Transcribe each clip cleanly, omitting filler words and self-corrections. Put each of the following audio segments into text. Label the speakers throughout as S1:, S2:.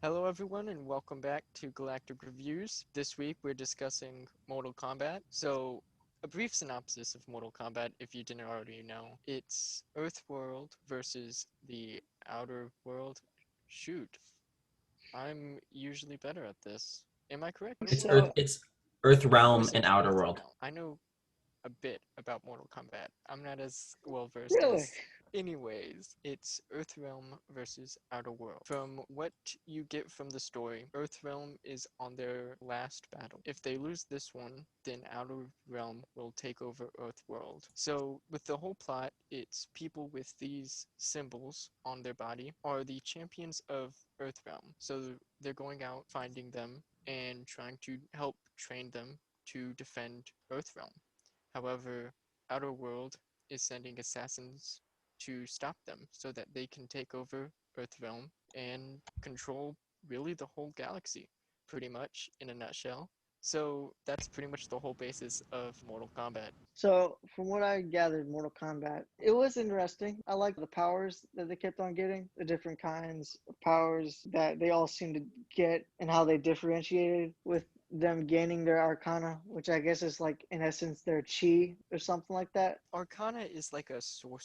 S1: Hello, everyone, and welcome back to Galactic Reviews. This week, we're discussing Mortal Kombat. So, a brief synopsis of Mortal Kombat, if you didn't already know. It's Earthworld versus the Outer World. Shoot, I'm usually better at this. Am I correct?
S2: It's
S3: So
S2: Earth
S1: Of
S2: Realm
S1: course,
S2: and
S1: it's
S2: Outer World.
S1: Earthrealm. I know a bit about Mortal Kombat. I'm not as well versed
S3: really,
S1: as. Anyways, it's Earthrealm versus Outer World. From what you get from the story, Earthrealm is on their last battle. If they lose this one, then Outer Realm will take over Earthworld. So, with the whole plot, it's people with these symbols on their body are the champions of Earthrealm. So, they're going out, finding them, and trying to help train them to defend Earthrealm. However, Outer World is sending assassins to stop them so that they can take over Earthrealm and control really the whole galaxy, pretty much in a nutshell. So that's pretty much the whole basis of Mortal Kombat.
S3: so from what I gathered, Mortal Kombat, it was interesting. I like the powers that they kept on getting, the different kinds of powers that they all seemed to get, and how they differentiated with them gaining their Arcana, which I guess is like in essence their chi or something like that.
S1: Arcana is like a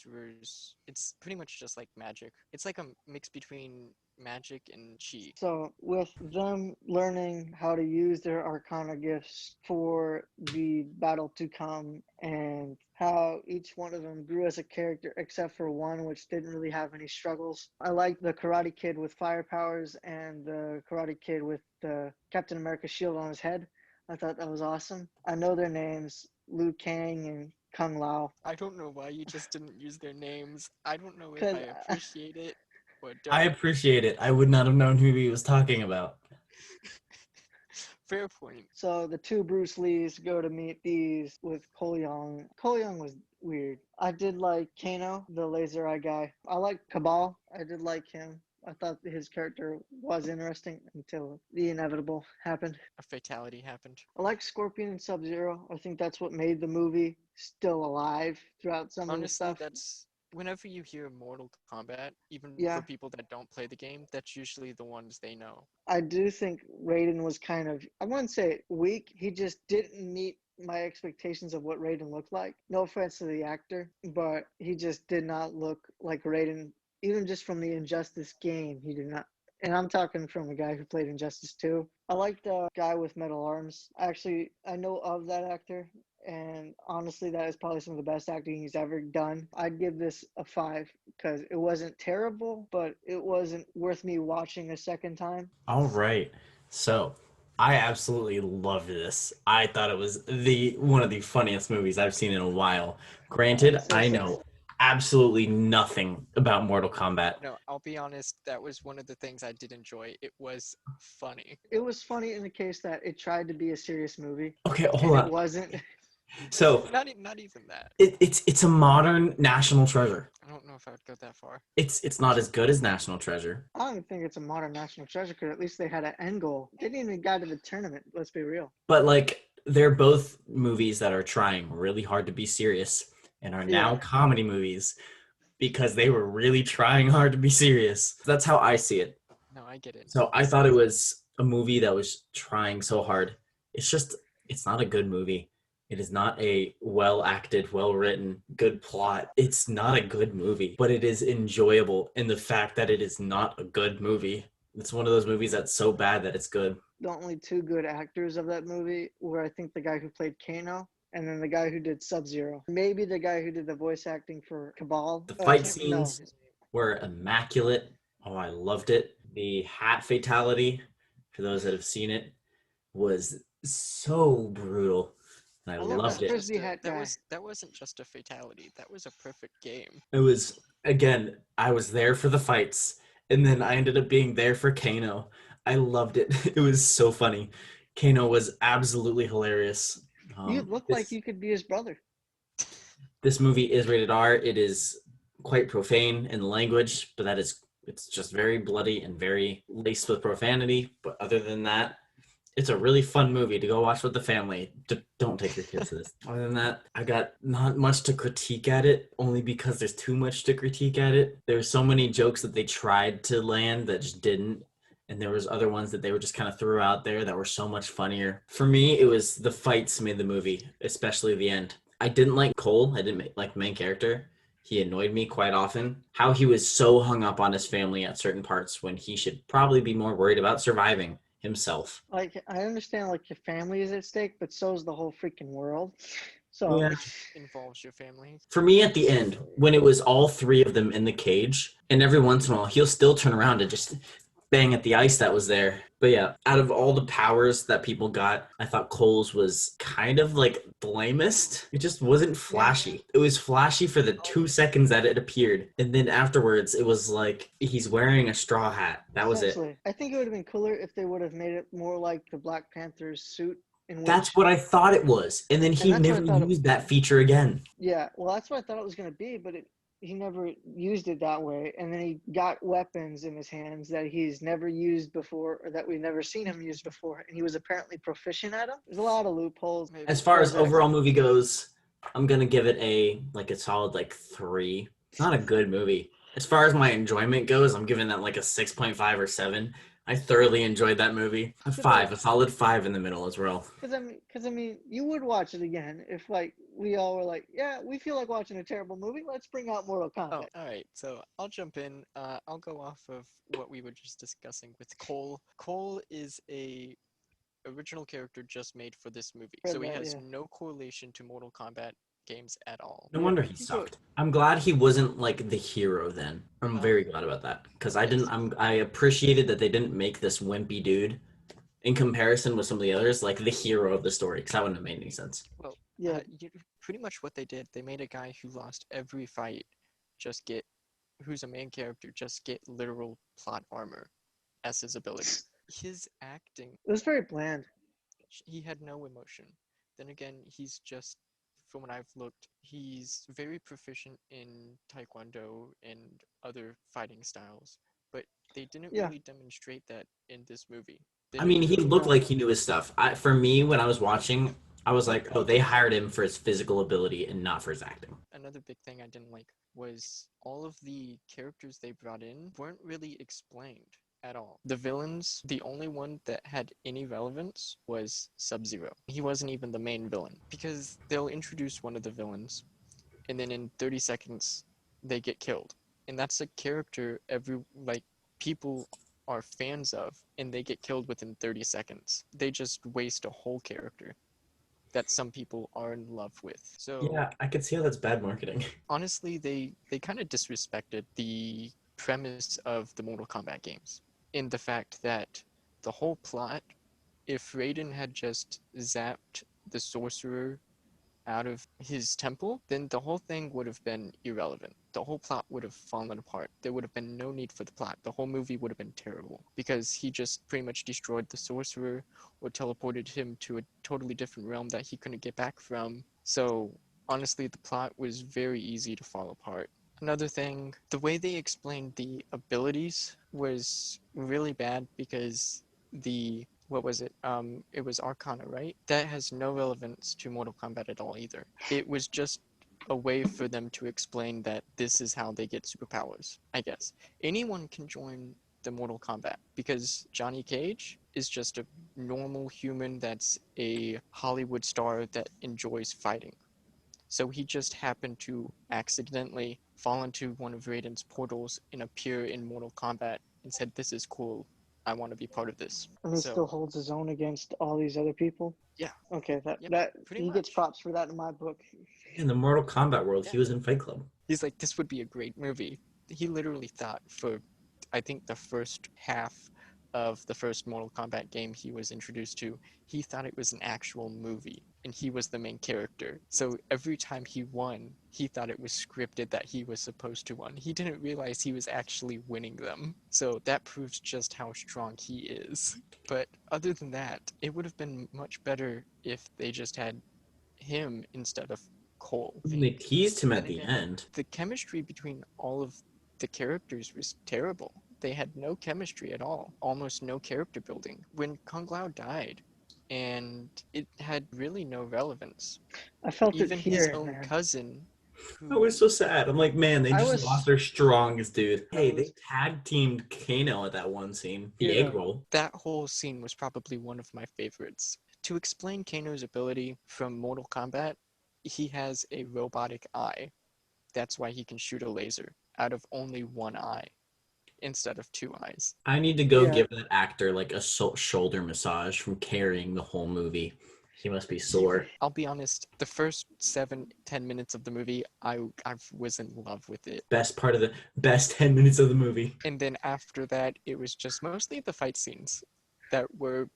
S1: sorcerer's. It's pretty much just like magic. It's like a mix between magic and chi.
S3: So, with them learning how to use their Arcana gifts for the battle to come, and how each one of them grew as a character, except for one, which didn't really have any struggles. I like the Karate Kid with fire powers and the Karate Kid with the Captain America shield on his head. I thought that was awesome. I know their names, Liu Kang and Kung Lao,
S1: I don't know why you just didn't use their names. I don't know if I
S3: because
S1: appreciate it or
S2: I
S1: don't.
S2: appreciate it. I would not have known who he was talking about.
S1: Fair point.
S3: so the two Bruce Lees go to meet these with Cole Young. Cole Young was weird. I did like Kano, the laser eye guy. I like Cabal. I did like him. I thought his character was interesting until the inevitable happened.
S1: A fatality happened.
S3: I like Scorpion and Sub Zero. I think that's what made the movie still alive throughout some of the
S1: Honestly,
S3: stuff.
S1: that's whenever you hear Mortal Kombat, even for
S3: Yeah,
S1: people that don't play the game, that's usually the ones they know.
S3: I do think Raiden was kind of, I wouldn't say weak. He just didn't meet my expectations of what Raiden looked like. No offense to the actor, but he just did not look like Raiden. Even just from the Injustice game, he did not. And I'm talking from a guy who played Injustice 2. I like the guy with metal arms. Actually, I know of that actor, and honestly, that is probably some of the best acting he's ever done. I'd give this a 5 because it wasn't terrible, but it wasn't worth me watching a second time.
S2: All right. So, I absolutely loved this. I thought it was the one of the funniest movies I've seen in a while. Granted,
S3: So
S2: I
S3: same.
S2: know absolutely nothing about Mortal Kombat.
S1: No, I'll be honest, that was one of the things I did enjoy. It was funny.
S3: It was funny in the case that it tried to be a serious movie
S2: Okay, hold
S3: and it
S2: on.
S3: wasn't.
S2: So,
S1: Not even that.
S2: it's a modern national treasure.
S1: I don't know if I would go that far.
S2: It's not as good as National Treasure,
S3: I don't even think it's a modern national treasure because at least they had an end goal. They didn't even get to the tournament. Let's be real.
S2: but like they're both movies that are trying really hard to be serious and are now
S3: Yeah.
S2: comedy movies because they were really trying hard to be serious. That's how I see it.
S1: No, I get it.
S2: So I thought it was a movie that was trying so hard. It's just, it's not a good movie. It is not a well acted, well written, good plot. It's not a good movie, but it is enjoyable in the fact that it is not a good movie. It's one of those movies that's so bad that it's good.
S3: The only two good actors of that movie were, I think, the guy who played Kano and then the guy who did Sub Zero. Maybe the guy who did the voice acting for Cabal.
S2: The
S3: I
S2: fight
S3: can't know
S2: scenes
S3: his name.
S2: were immaculate. Oh, I loved it. The hat fatality, for those that have seen it, was so brutal. And I
S3: I love
S2: loved
S3: that
S2: it.
S3: frisbee hat guy.
S1: That wasn't just a fatality. That was a perfect game.
S2: It was, again, I was there for the fights, and then I ended up being there for Kano. I loved it. It was so funny. Kano was absolutely hilarious.
S3: You look like you could be his brother.
S2: This movie is rated R. It is quite profane in the language, but it's just very bloody and very laced with profanity. But other than that, it's a really fun movie to go watch with the family. Don't take your kids to this. Other than that, I got not much to critique at it, only because there's too much to critique at it. There's so many jokes that they tried to land that just didn't. and there was other ones that they were just kind of threw out there that were so much funnier. For me, it was the fights made the movie, especially the end. I didn't like Cole. I didn't like the main character. He annoyed me quite often. How he was so hung up on his family at certain parts when he should probably be more worried about surviving himself.
S3: Like, I understand, like, your family is at stake, but so is the whole freaking world. So,
S2: Yeah.
S1: Which involves your family.
S2: For me, at the end, when it was all three of them in the cage, and every once in a while he'll still turn around and just bang at the ice that was there. But yeah, out of all the powers that people got, I thought Cole's was kind of like the lamest. It just wasn't flashy. It was flashy for the 2 seconds that it appeared. And then afterwards, it was like he's wearing a straw hat. That was it.
S3: essentially, I think it would have been cooler if they would have made it more like the Black Panther's suit, in which,
S2: That's what I thought it was. And then he
S3: And that's what I
S2: never
S3: thought it-
S2: used that feature again.
S3: yeah, well, that's what I thought it was going to be, but he never used it that way. And then he got weapons in his hands that he's never used before, or that we've never seen him use before, and he was apparently proficient at them. There's a lot of loopholes.
S1: Maybe.
S2: As far as
S3: Exactly.
S2: overall movie goes, I'm gonna give it a solid 3. It's not a good movie. As far as my enjoyment goes, I'm giving that like a 6.5 or 7. I thoroughly enjoyed that movie. A 5, a solid 5 in the middle as well.
S3: Because I mean, you would watch it again if, like, we all were like, yeah, we feel like watching a terrible movie. Let's bring out Mortal Kombat.
S1: Oh, all right. So I'll jump in. I'll go off of what we were just discussing with Cole. Cole is a original character just made for this movie,
S3: Read
S1: so he
S3: that,
S1: has
S3: yeah.
S1: no correlation to Mortal Kombat games at all.
S2: No
S3: Yeah,
S2: wonder he
S3: he's
S2: sucked. I'm glad he wasn't like the hero then. I'm very glad about that because I appreciated that they didn't make this wimpy dude in comparison with some of the others like the hero of the story because that wouldn't have made any sense.
S1: Well,
S3: Yeah,
S1: pretty much what they did, they made a guy who lost every fight who's a main character, just get literal plot armor as his ability. His acting,
S3: it was very bland.
S1: he had no emotion. Then again, he's just, from what I've looked, he's very proficient in Taekwondo and other fighting styles, but they didn't
S3: Yeah.
S1: really demonstrate that in this movie. They
S2: I mean,
S1: didn't
S2: he
S1: really-
S2: looked like he knew his stuff. For me, when I was watching, I was like, oh, they hired him for his physical ability and not for his acting.
S1: Another big thing I didn't like was all of the characters they brought in weren't really explained at all. The villains, the only one that had any relevance was Sub-Zero. He wasn't even the main villain because they'll introduce one of the villains and then in 30 seconds they get killed. And that's a character people are fans of and they get killed within 30 seconds. They just waste a whole character that some people are in love with. So
S2: Yeah, I could see how that's bad marketing.
S1: honestly, they kind of disrespected the premise of the Mortal Kombat games in the fact that the whole plot, if Raiden had just zapped the sorcerer out of his temple, then the whole thing would have been irrelevant. The whole plot would have fallen apart. There would have been no need for the plot. The whole movie would have been terrible because he just pretty much destroyed the sorcerer or teleported him to a totally different realm that he couldn't get back from. So honestly, the plot was very easy to fall apart. Another thing, the way they explained the abilities was really bad because what was it? It was Arcana, right? That has no relevance to Mortal Kombat at all either. It was just a way for them to explain that this is how they get superpowers, I guess. Anyone can join the Mortal Kombat because Johnny Cage is just a normal human that's a Hollywood star that enjoys fighting. So he just happened to accidentally fall into one of Raiden's portals and appear in Mortal Kombat and said, "This is cool. I want to be part of this."
S3: And he
S1: So-
S3: still holds his own against all these other people.
S1: Yeah.
S3: Okay,
S1: Yep,
S3: that
S1: pretty
S3: he gets
S1: much.
S3: props for that in my book.
S2: In the Mortal Kombat world, he
S1: Yeah.
S2: was in Fight Club.
S1: He's like, this would be a great movie. He literally thought for, I think, the first half of the first Mortal Kombat game he was introduced to, he thought it was an actual movie and he was the main character. So every time he won, he thought it was scripted that he was supposed to win. He didn't realize he was actually winning them. So that proves just how strong he is. But other than that, it would have been much better if they just had him instead of Cole.
S2: They teased him at
S1: Then
S2: the
S1: again,
S2: end.
S1: The chemistry between all of the characters was terrible. They had no chemistry at all, almost no character building. When Kung Lao died, and it had really no relevance.
S3: I felt
S1: Even
S3: it
S1: his
S3: here,
S1: own
S3: man.
S1: cousin
S2: I
S1: who
S2: was so sad. I'm like, man, they
S3: I
S2: just
S3: was
S2: lost their strongest dude. Hey,
S1: was
S2: they tag teamed Kano at that one scene. The
S3: Yeah.
S2: egg roll.
S1: that whole scene was probably one of my favorites. To explain Kano's ability from Mortal Kombat, he has a robotic eye. That's why he can shoot a laser out of only one eye instead of two eyes.
S2: I need to go
S3: Yeah.
S2: give that actor like a shoulder massage from carrying the whole movie. He must be sore.
S1: I'll be honest, the first 7-10 minutes of the movie, I was in love with it.
S2: Best 10 minutes of the movie.
S1: And then after that, it was just mostly the fight scenes that were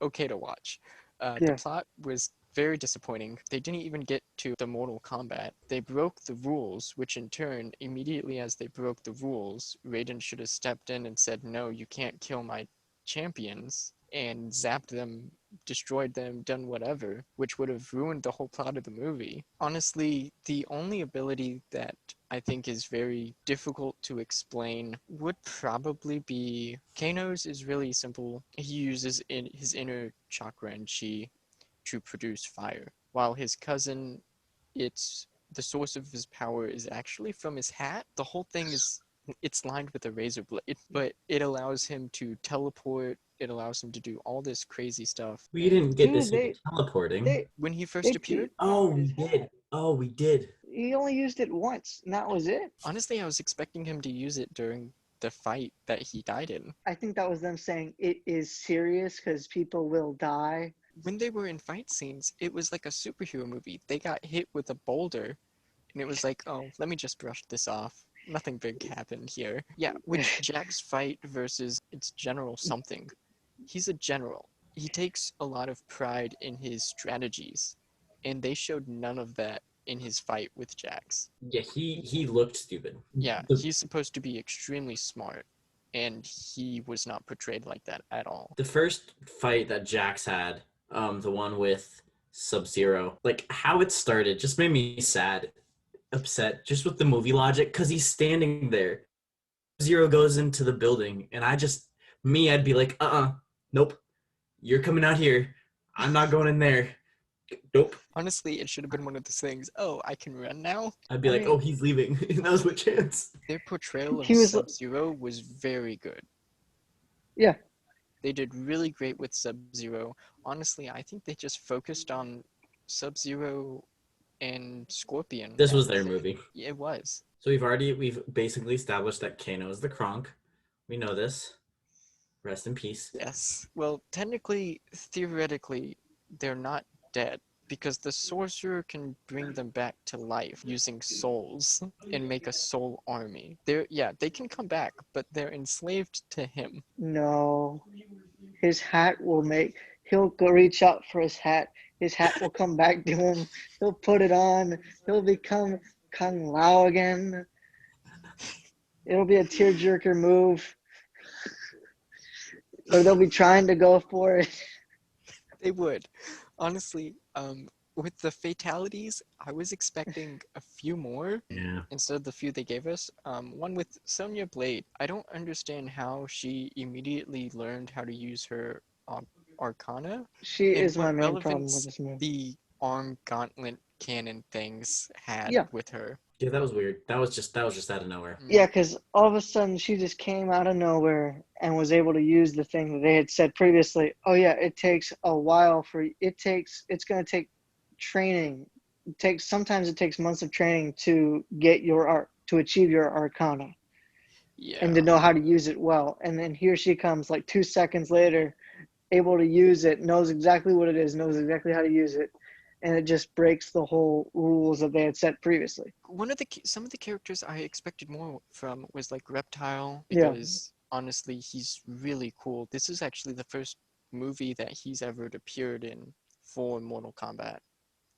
S1: okay to watch. The
S3: Yeah.
S1: plot was very disappointing. They didn't even get to the Mortal Kombat. They broke the rules, which in turn, immediately as they broke the rules, Raiden should have stepped in and said, no, you can't kill my champions, and zapped them, destroyed them, done whatever, which would have ruined the whole plot of the movie. Honestly, the only ability that I think is very difficult to explain would probably be Kano's is really simple. He uses his inner chakra and chi to produce fire, while his cousin, it's the source of his power is actually from his hat. The whole thing is it's lined with a razor blade, but it allows him to teleport. It allows him to do all this crazy stuff.
S2: We
S1: And
S2: didn't get to
S3: Dude,
S2: see the teleporting.
S3: they,
S1: when he first
S3: they,
S1: appeared,
S2: Oh, we did. Oh, we did.
S3: he only used it once, and that was it.
S1: honestly, I was expecting him to use it during the fight that he died in.
S3: I think that was them saying it is serious because people will die.
S1: When they were in fight scenes, it was like a superhero movie. They got hit with a boulder, and it was like, oh, let me just brush this off. Nothing big happened here. Yeah, with Jack's fight versus its General something, he's a general. He takes a lot of pride in his strategies, and they showed none of that in his fight with Jax.
S2: Yeah, he looked stupid.
S1: Yeah,
S2: The,
S1: he's supposed to be extremely smart, and he was not portrayed like that at all.
S2: the first fight that Jax had, the one with Sub-Zero, like how it started just made me sad, upset, just with the movie logic, because he's standing there. Zero goes into the building, and I'd be like, nope, you're coming out here. I'm not going in there. Nope.
S1: Honestly, it should have been one of those things. Oh, I can run now?
S2: I'd be
S3: I
S2: like,
S3: mean-
S2: oh, he's leaving. That was my chance.
S1: Their portrayal of
S3: He was-
S1: Sub-Zero was very good.
S3: Yeah.
S1: They did really great with Sub-Zero. Honestly, I think they just focused on Sub-Zero and Scorpion.
S2: This
S1: That
S2: was their
S1: it.
S2: movie.
S1: It was.
S2: So we've basically established that Kano is the Kronk. We know this. Rest in peace.
S1: Yes. Well, technically, theoretically, they're not dead because the sorcerer can bring them back to life using souls and make a soul army. They can come back, but they're enslaved to him.
S3: No. His hat will he'll go reach out for his hat. His hat will come back to him. He'll put it on. He'll become Kung Lao again. It'll be a tearjerker move. Or they'll be trying to go for it.
S1: They would. Honestly, with the fatalities, I was expecting a few more
S2: Yeah.
S1: instead of the few they gave us. One with Sonya Blade. I don't understand how she immediately learned how to use her arcana.
S3: She
S1: And
S3: is my
S1: what
S3: main problem
S1: relevance
S3: with this movie.
S1: the arm gauntlet cannon things had
S3: Yeah.
S1: with her.
S2: Yeah, that was weird. That was just out of nowhere.
S3: Yeah, because all of a sudden she just came out of nowhere and was able to use the thing that they had said previously. Oh yeah, it takes a while it's going to take training. Sometimes it takes months of training to get to achieve your arcana
S1: Yeah.
S3: and to know how to use it well. And then here she comes like 2 seconds later, able to use it, knows exactly what it is, knows exactly how to use it. And it just breaks the whole rules that they had set previously.
S1: Some of the characters I expected more from was like Reptile
S3: Yeah.
S1: because honestly he's really cool. This is actually the first movie that he's ever appeared in for Mortal Kombat.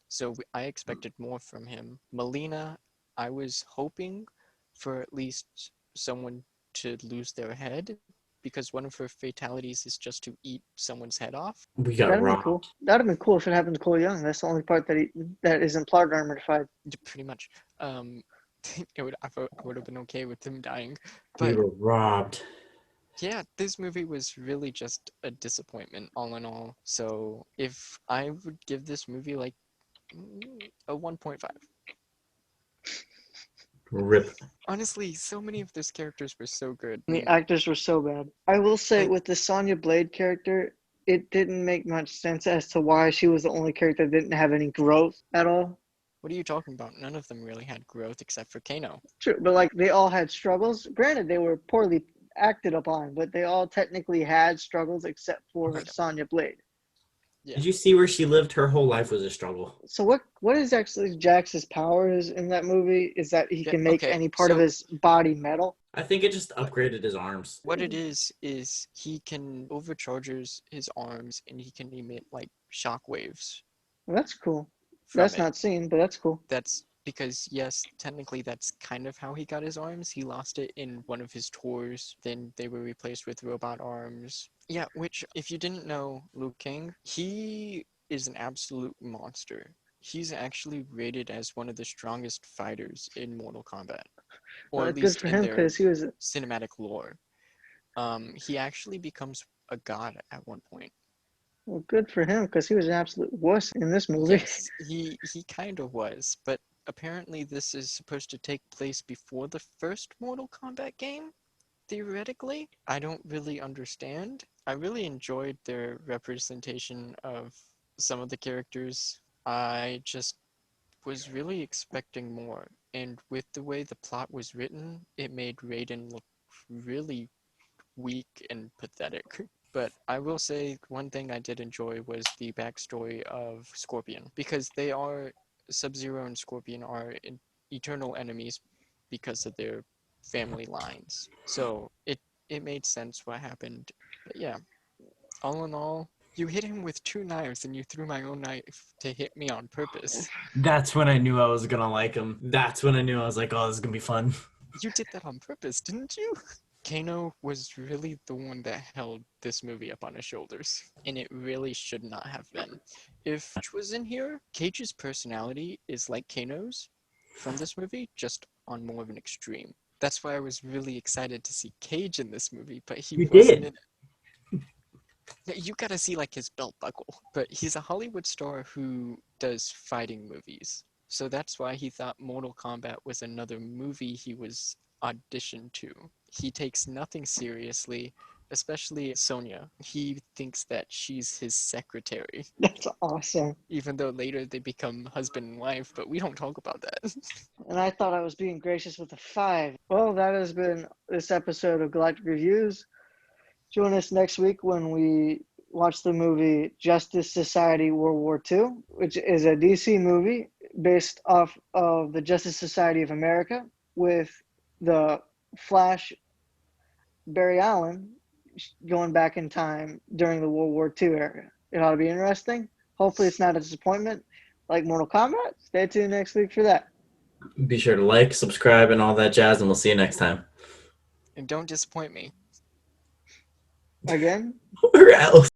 S1: So I expected more from him. Molina, I was hoping for at least someone to lose their head because one of her fatalities is just to eat someone's head off.
S2: We got
S3: That'd be
S2: robbed.
S3: cool. That'd have been cool if it happened to Cole Young. That's the only part that isn't plot armorified.
S1: Pretty much. I would have been okay with him dying.
S2: We
S1: But
S2: were robbed.
S1: yeah, this movie was really just a disappointment all in all. So if I would give this movie like a 1.5.
S2: Rip.
S1: Honestly, so many of those characters were so good.
S3: And the actors were so bad. I will say,
S1: Like-
S3: with the Sonya Blade character, it didn't make much sense as to why she was the only character that didn't have any growth at all.
S1: What are you talking about? None of them really had growth except for Kano.
S3: True, but like they all had struggles. Granted, they were poorly acted upon, but they all technically had struggles except for
S1: Right.
S3: Sonya Blade.
S1: Yeah.
S2: Did you see where she lived? Her whole life was a struggle.
S3: So what is actually Jax's powers in that movie? Is that he
S1: Yeah,
S3: can make
S1: okay,
S3: any part of
S1: so-
S3: his body metal?
S2: I think it just upgraded his arms.
S1: What it is he can overcharges his arms and he can emit like shock waves
S3: Well, that's cool.
S1: from
S3: That's
S1: it.
S3: not seen, but that's cool.
S1: That's because, yes, technically that's kind of how he got his arms. He lost it in one of his tours, then they were replaced with robot arms. Yeah, which, if you didn't know Liu Kang, he is an absolute monster. He's actually rated as one of the strongest fighters in Mortal Kombat, or at
S3: Good
S1: least
S3: for
S1: in
S3: him
S1: their
S3: because he was.
S1: cinematic lore. He actually becomes a god at one point.
S3: Well, good for him because he was an absolute wuss in this movie.
S1: Yes, he kind of was, but apparently this is supposed to take place before the first Mortal Kombat game, theoretically. I don't really understand. I really enjoyed their representation of some of the characters. I just was really expecting more, and with the way the plot was written, it made Raiden look really weak and pathetic. But I will say one thing I did enjoy was the backstory of Scorpion, because they are Sub-Zero and Scorpion are eternal enemies because of their family lines. So it made sense what happened. But yeah, all in all, you hit him with 2 knives and you threw my own knife to hit me on purpose.
S2: That's when I knew I was gonna like him. That's when I knew I was like, oh, this is gonna be fun.
S1: You did that on purpose, didn't you? Kano was really the one that held this movie up on his shoulders, and it really should not have been. If Cage was in here, Cage's personality is like Kano's from this movie, just on more of an extreme. That's why I was really excited to see Cage in this movie, but he
S2: You
S1: wasn't
S2: did.
S1: in it. Yeah, you gotta see like his belt buckle. But he's a Hollywood star who does fighting movies. So that's why he thought Mortal Kombat was another movie he was auditioned to. He takes nothing seriously, especially Sonya. He thinks that she's his secretary,
S3: That's awesome.
S1: even though later they become husband and wife, but we don't talk about that.
S3: And I thought I was being gracious with a 5. Well, that has been this episode of Galactic Reviews. Join us next week when we watch the movie Justice Society World War II, which is a DC movie based off of the Justice Society of America with the Flash Barry Allen going back in time during the World War II era. It ought to be interesting. Hopefully it's not a disappointment like Mortal Kombat. Stay tuned next week for that.
S2: Be sure to like, subscribe, and all that jazz, and we'll see you next time.
S1: And don't disappoint me.
S3: Again?
S2: Or else.